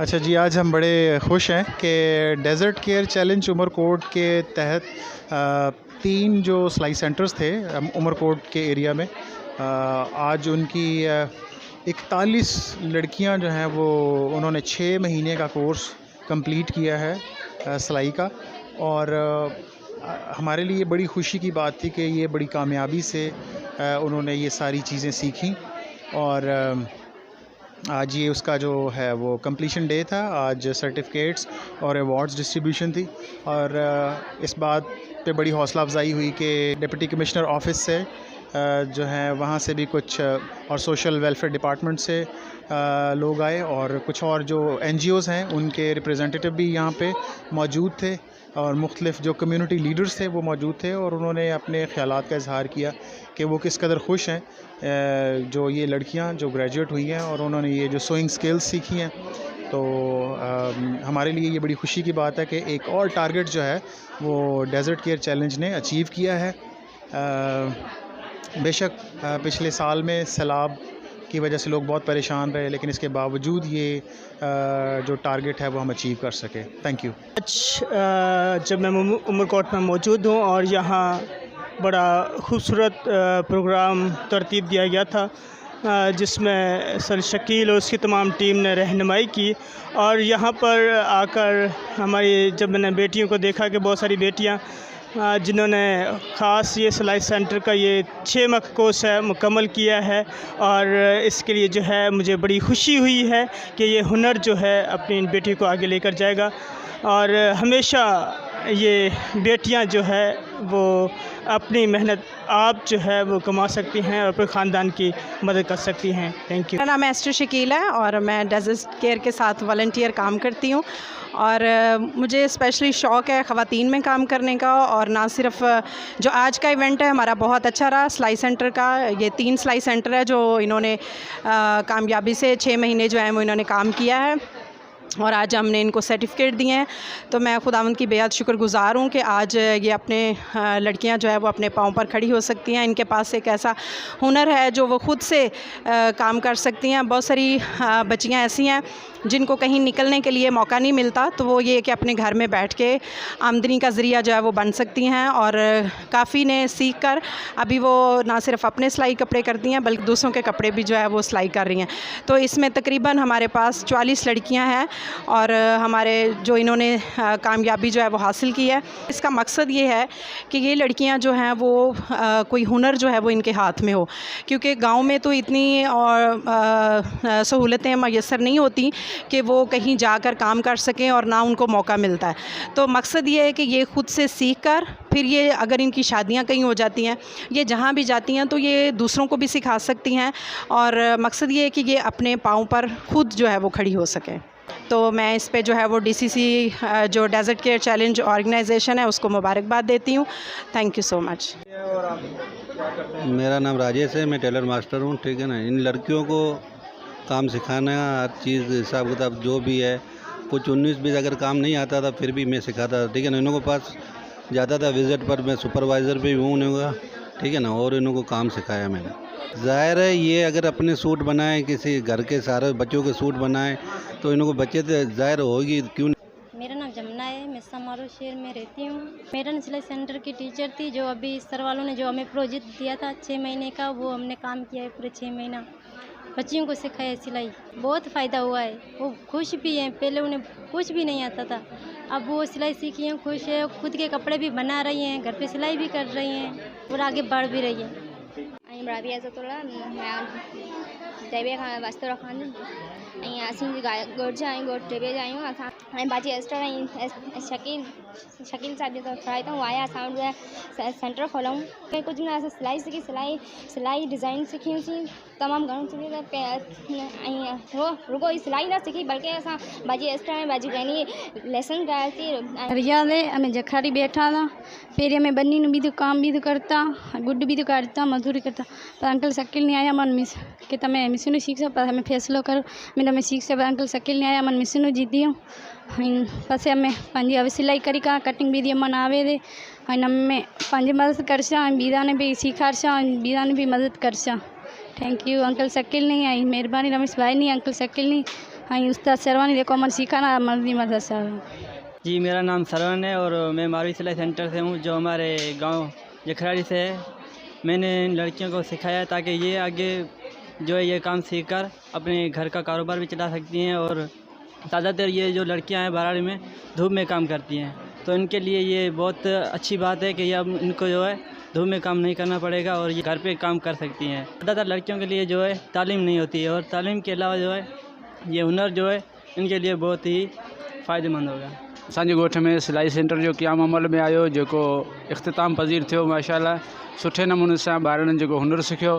अच्छा जी, आज हम बड़े खुश हैं कि डेज़र्ट केयर चैलेंज उमरकोट के तहत 3 जो सिलाई सेंटर्स थे उमरकोट के एरिया में, आज उनकी 41 लड़कियां जो हैं वो उन्होंने 6 महीने का कोर्स कंप्लीट किया है सिलाई का। और हमारे लिए बड़ी खुशी की बात थी कि ये बड़ी कामयाबी से उन्होंने ये सारी चीज़ें सीखी। और आज ये उसका जो है वो कंप्लीशन डे था। आज सर्टिफिकेट्स और अवार्ड्स डिस्ट्रीब्यूशन थी। और इस बात पे बड़ी हौसला अफजाई हुई कि डिप्टी कमिश्नर ऑफिस से जो है वहाँ से भी कुछ और सोशल वेलफेयर डिपार्टमेंट से लोग आए, और कुछ और जो NGOs हैं उनके रिप्रेजेंटेटिव भी यहाँ पे मौजूद थे, और मुख्तलिफ़ जो कम्युनिटी लीडर्स थे वो मौजूद थे। और उन्होंने अपने ख़यालात का इजहार किया कि वो किस कदर खुश हैं जो ये लड़कियां जो ग्रेजुएट हुई हैं और उन्होंने ये जो सोइंग स्किल्स सीखी हैं। तो हमारे लिए ये बड़ी खुशी की बात है कि एक और टारगेट जो है वो डेज़र्ट केयर चैलेंज ने अचीव किया है। बेशक पिछले साल में सैलाब की वजह से लोग बहुत परेशान रहे, लेकिन इसके बावजूद ये जो टारगेट है वो हम अचीव कर सके। Thank you. आज जब मैं उमरकोट में मौजूद हूँ और यहाँ बड़ा खूबसूरत प्रोग्राम तरतीब दिया गया था, जिसमें सर शकील और उसकी तमाम टीम ने रहनुमाई की। और यहाँ पर आकर हमारी जब मैंने बेटियों को देखा कि बहुत सारी बेटियाँ जिन्होंने ख़ास ये सिलाई सेंटर का ये 6 माह कोर्स है मुकम्मल किया है, और इसके लिए जो है मुझे बड़ी खुशी हुई है कि ये हुनर जो है अपनी इन बेटियों को आगे लेकर जाएगा। और हमेशा ये बेटियां जो है वो अपनी मेहनत आप जो है वो कमा सकती हैं और अपने ख़ानदान की मदद कर सकती हैं। Thank you. मेरा नाम एस्टर शकील है और मैं डेज़र्ट केयर के साथ वॉलंटियर काम करती हूँ। और मुझे स्पेशली शौक़ है ख़वातीन में काम करने का। और ना सिर्फ जो आज का इवेंट है हमारा बहुत अच्छा रहा सिलाई सेंटर का। ये 3 सिलाई सेंटर है जो इन्होंने कामयाबी से 6 महीने जो है वो इन्होंने काम किया है, और आज हमने इनको सर्टिफिकेट दिए हैं। तो मैं खुदावंद की बेहद शुक्रगुज़ार हूँ कि आज ये अपने लड़कियां जो है वो अपने पाँव पर खड़ी हो सकती हैं। इनके पास एक ऐसा हुनर है जो वो ख़ुद से काम कर सकती हैं। बहुत सारी बच्चियां ऐसी हैं जिनको कहीं निकलने के लिए मौका नहीं मिलता, तो वो ये कि अपने घर में बैठ के आमदनी का ज़रिया जो है वो बन सकती हैं। और काफ़ी ने सीख कर अभी वो ना सिर्फ अपने सिलाई कपड़े करती हैं बल्कि दूसरों के कपड़े भी जो है वो सिलाई कर रही हैं। तो इसमें तकरीबन हमारे पास 44 लड़कियाँ हैं, और हमारे जो इन्होंने कामयाबी जो है वो हासिल की है, इसका मकसद ये है कि ये लड़कियां जो हैं वो कोई हुनर जो है वो इनके हाथ में हो। क्योंकि गांव में तो इतनी और सहूलतें मैसर नहीं होती कि वो कहीं जाकर काम कर सकें, और ना उनको मौका मिलता है। तो मकसद ये है कि ये ख़ुद से सीख कर फिर ये अगर इनकी शादियां कहीं हो जाती हैं, ये जहाँ भी जाती हैं तो ये दूसरों को भी सिखा सकती हैं। और मकसद ये है कि ये अपने पाँव पर ख़ुद जो है वो खड़ी हो सकें। तो मैं इस पे जो है वो DCC जो डेज़र्ट केयर चैलेंज ऑर्गेनाइजेशन है उसको मुबारकबाद देती हूँ। Thank you so much. मेरा नाम राजेश है, मैं टेलर मास्टर हूँ। ठीक है ना, इन लड़कियों को काम सिखाना, हर चीज़ हिसाब किताब जो भी है, कुछ 19-20 अगर काम नहीं आता था फिर भी मैं सिखाता था। ठीक है ना, इन्हों के पास जाता था विज़िट पर, मैं सुपरवाइज़र भी हूँ इन्हों का। ठीक है ना, और इन्हों को काम सिखाया मैंने। ज़ाहिर है ये अगर अपने सूट बनाए, किसी घर के सारे बच्चों के सूट बनाए तो इनको बच्चे तो ज़ाहिर होगी, क्यों नहीं। मेरा नाम जमुना है, मैं समारोह शहर में रहती हूँ। मेरा सिलाई सेंटर की टीचर थी, जो अभी सर वालों ने जो हमें प्रोजेक्ट दिया था 6 महीने का, वो हमने काम किया है पूरे 6 महीना। बच्चियों को सिखाया सिलाई, बहुत फ़ायदा हुआ है। वो खुश भी हैं, पहले उन्हें कुछ भी नहीं आता था, अब वो सिलाई सीखी हैं, खुश है, खुद के कपड़े भी बना रही हैं, घर पे सिलाई भी कर रही हैं और आगे बढ़ भी रही हैं। बराबरी ऐसा वास्तव रखान गोट गोट टेबे जायूं बाजी एस्टर शकील साहब जो ट्राई तो आया सेंटर खोलूँ कुछ ना सिलाई सीखी सिलाई डिज़ाइन सीखी तमाम घणो सीखी रुगो सिलाई ना सीखी बल्कि असां बाजी एस्टर बाजी गनी लेसन कयासीं। रिया ले हमें जखारी बैठा था, पेरिया में बन्नी भी तो काम भी तो करता, गुड भी तो करता, मजदूरी करता, पर अंकल शकील नहीं आया। मन मिस कि तमें मिसिनू सीख सो, पर हमें फैसलो करो मैं तमें सीख सो, पर अंकल शकील नहीं आया। मन मिसिनू जीती हूँ पसे हमें पंहिंजी अब सिलाई करी का कटिंग भी मन आवे दे, हमें पंहिंजी मदद करसा, बीदा ने भी सिखारसा, बीदा ने भी मदद करसा। Thank you. अंकल शकील नहीं आई, मेहरबानी रमेश भाई नहीं, अंकल शकील नहीं, हाँ उस्ताद सरवानी देखो मन सिखाना मर्जी मदरसा। जी मेरा नाम सरवन है और मैं मारवी सिलाई सेंटर से हूँ जो हमारे गांव जखराड़ी से है। मैंने इन लड़कियों को सिखाया ताकि ये आगे जो है ये काम सीखकर अपने घर का कारोबार भी चला सकती हैं। और ज़्यादातर ये जो लड़कियां हैं बाराड़ी में धूप में काम करती हैं, तो इनके लिए ये बहुत अच्छी बात है कि ये अब इनको जो है धूप में काम नहीं करना पड़ेगा और ये घर पे काम कर सकती हैं। ज़्यादातर लड़कियों के लिए जो है तालीम नहीं होती है और तालीम के अलावा जो है ये हुनर जो है इनके लिए बहुत ही फ़ायदेमंद होगा। असांजे ॻोठ में सिलाई सेंटर जो क़याम अमल में आयो जेको इख़्तिताम पज़ीर थियो माशाल्लाह सुठे नमूने सां ॿारनि जेको हुनर सिखियो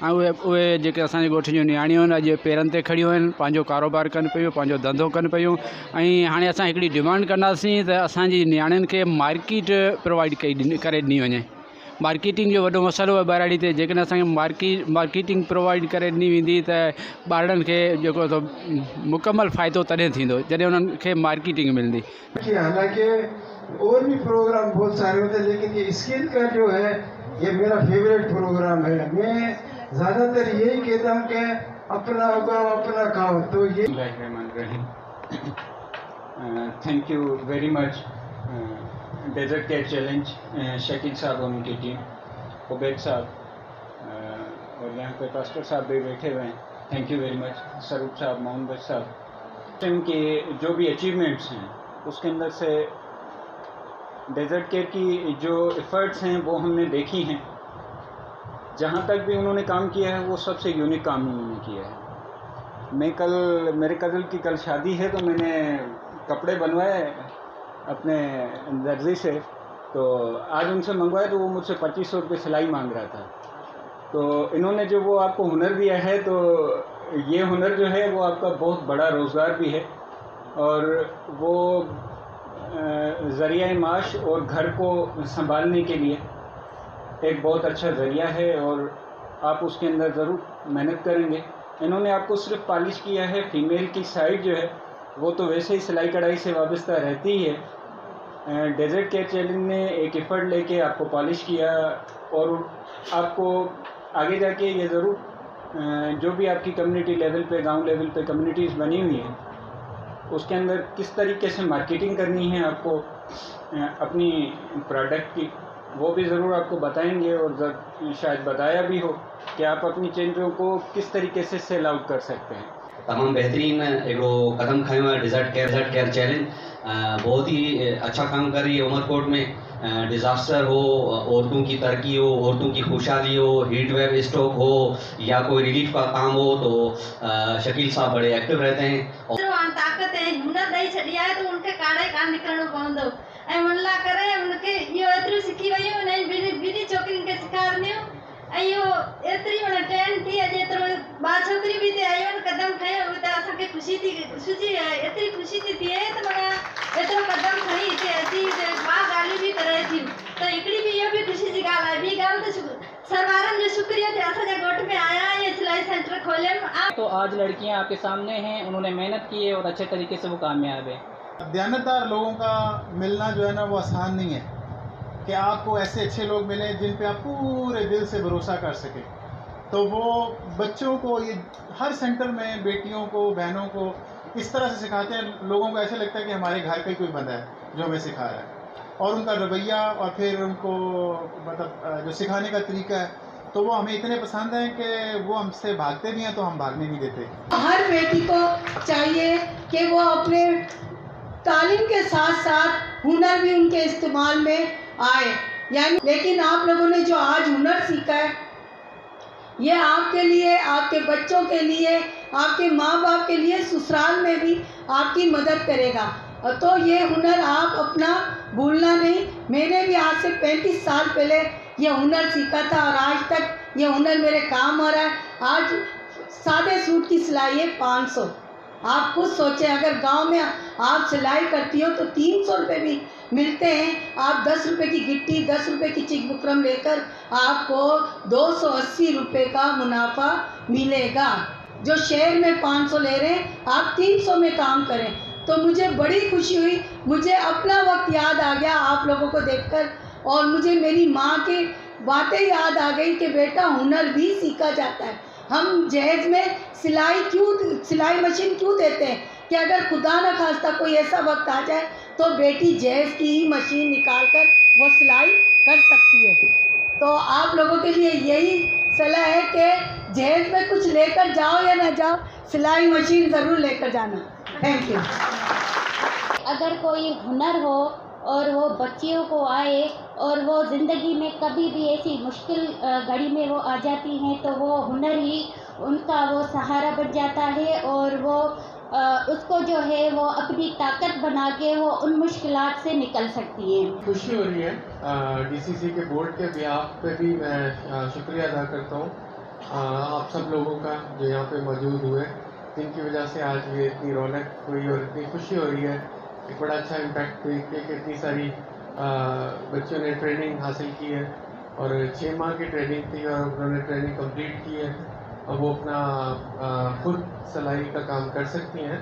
ऐं उहे जेके असांजे ॻोठ जूं नियाणियूं आहिनि अॼु पेरनि ते खड़ियूं आहिनि, पंहिंजो कारोबार कनि पियूं, पंहिंजो धंधो कनि पियूं। ऐं हाणे असां हिकिड़ी डिमांड कंदासीं त असांजी नियाणियुनि खे मार्केट प्रोवाइड करे ॾिनी वञे। मार्केटिंग जो वॾो मसइलो आहे ॿाराड़ी ते, जेकॾहिं असांखे मार्केटिंग प्रोवाइड करे ॾिनी वेंदी त ॿारनि खे जेको मुकमल फ़ाइदो तॾहिं थींदो जॾहिं उन्हनि खे मार्केटिंग मिलंदी। हालांकि और भी प्रोग्राम बहुत सारे होते हैं, लेकिन ये स्किल का जो है ये मेरा फेवरेट प्रोग्राम है। मैं ज़्यादातर यही कहता हूँ कि अपना उगाओ अपना खाओ। तो ये thank you very much desert care challenge, Shakeel sahab और उनकी टीम, उबैद साहब और यहाँ पे पास्टर साहब भी बैठे हुए हैं। थैंक यू वेरी मच सरूप साहब, मोहम्मद साहब। इनके जो भी अचीवमेंट्स हैं उसके अंदर से डेजर्ट केयर की जो एफ़र्ट्स हैं वो हमने देखी हैं। जहाँ तक भी उन्होंने काम किया है वो सबसे यूनिक काम उन्होंने किया है। मेरे कज़न की कल शादी है, तो मैंने कपड़े बनवाए अपने दर्जी से, तो आज उनसे मंगवाए तो वो मुझसे 2500 रुपये सिलाई मांग रहा था। तो इन्होंने जो वो आपको हुनर दिया है, तो ये हुनर जो है वो आपका बहुत बड़ा रोज़गार भी है और वो ज़रिया माश और घर को संभालने के लिए एक बहुत अच्छा ज़रिया है और आप उसके अंदर ज़रूर मेहनत करेंगे। इन्होंने आपको सिर्फ पॉलिश किया है, फीमेल की साइड जो है वो तो वैसे ही सिलाई कढ़ाई से वाबस्ता रहती ही है। डेजर्ट केयर चैलेंज ने एक एफ़र्ट लेके आपको पॉलिश किया और आपको आगे जाके ये ज़रूर जो भी आपकी कम्युनिटी लेवल पे, गांव लेवल पे कम्युनिटीज़ बनी हुई हैं उसके अंदर किस तरीके से मार्केटिंग करनी है आपको अपनी प्रोडक्ट की, वो भी ज़रूर आपको बताएंगे और शायद बताया भी हो कि आप अपनी चीज़ों को किस तरीके से सेल आउट कर सकते हैं। तमाम बेहतरीन एगो कदम खयो है डेजर्ट केयर चैलेंज। बहुत ही अच्छा काम कर रही है उमरकोट में। डिज़ास्टर हो, औरतों की तरक्की हो, औरतों की खुशहाली हो, हीट वेव स्ट्रोक हो या कोई रिलीफ का काम हो, तो शकील साहब बड़े एक्टिव रहते हैं। और ताकत है हुनर दई छड़िया है तो उनके काड़े का निकलणो पवंदो ऐं मनला करे उनके यो एतरी सिखी वई ने बीनी छोकरिन के सिखारनियो अयो एतरी मन टेन थी जेतरो बा छोकरी भी ते आयो कदम खयो त असा के खुशी थी एतरी खुशी थी त मने एतरो कदम खई ते अची बा गाली भी करे थी तो एकड़ी भी यो भी खुशी जी गाल है। बी गाल तो सरवारन जो शुक्रिया थे असा जे गोठ में आया ये सिलाई सेंटर खोले। तो आज लड़कियां आपके सामने हैं, उन्होंने मेहनत की है और अच्छे तरीके से वो कामयाब है। दयानतदार लोगों का मिलना जो है ना वो आसान नहीं है कि आपको ऐसे अच्छे लोग मिलें जिन पे आप पूरे दिल से भरोसा कर सकें। तो वो बच्चों को ये हर सेंटर में बेटियों को, बहनों को इस तरह से सिखाते हैं, लोगों को ऐसा लगता है कि हमारे घर का ही कोई बंदा है जो हमें सिखा रहा है। और उनका रवैया और फिर उनको मतलब जो सिखाने का तरीका है तो वो हमें इतने पसंद हैं कि वो हमसे भागते भी हैं तो हम भागने नहीं देते। हर बेटी को चाहिए कि वो अपने तालीम के साथ साथ हुनर भी उनके इस्तेमाल में आए। यानी लेकिन आप लोगों ने जो आज हुनर सीखा है ये आपके लिए, आपके बच्चों के लिए, आपके माँ बाप के लिए ससुराल में भी आपकी मदद करेगा। और तो ये हुनर आप अपना भूलना नहीं। मैंने भी आज से 35 साल पहले ये हुनर सीखा था और आज तक ये हुनर मेरे काम आ रहा है। आज सादे सूट की सिलाई है 500। आप खुद सोचें अगर गांव में आप सिलाई करती हो तो 300 रुपये भी मिलते हैं। आप 10 रुपये की गिट्टी, 10 रुपये की चिक बुकरम लेकर आपको 280 रुपये का मुनाफा मिलेगा। जो शहर में 500 ले रहे हैं आप 300 में काम करें। तो मुझे बड़ी खुशी हुई, मुझे अपना वक्त याद आ गया आप लोगों को देखकर और मुझे मेरी माँ की बातें याद आ गई कि बेटा हुनर भी सीखा जाता है। हम जहेज में सिलाई मशीन क्यों देते हैं कि अगर खुदा न खास्ता कोई ऐसा वक्त आ जाए तो बेटी जहेज की ही मशीन निकाल कर वो सिलाई कर सकती है। तो आप लोगों के लिए यही सलाह है कि जहेज में कुछ लेकर जाओ या ना जाओ, सिलाई मशीन ज़रूर लेकर जाना। Thank you. अगर कोई हुनर हो और वो बच्चियों को आए और वो ज़िंदगी में कभी भी ऐसी मुश्किल घड़ी में वो आ जाती हैं तो वो हुनर ही उनका वो सहारा बन जाता है और वो उसको जो है वो अपनी ताकत बना के वो उन मुश्किलात से निकल सकती हैं। खुशी हो रही है डीसीसी के बोर्ड के बिहाफ पे भी मैं शुक्रिया अदा करता हूँ आप सब लोगों का जो यहाँ पे मौजूद हुए, जिनकी वजह से आज ये इतनी रौनक हुई और इतनी खुशी हो रही है। एक बड़ा अच्छा इम्पैक्ट देख के कि इतनी सारी बच्चों ने ट्रेनिंग हासिल की है और 6 माह की ट्रेनिंग थी और उन्होंने ट्रेनिंग कंप्लीट की है। अब वो अपना खुद सिलाई का काम कर सकती हैं।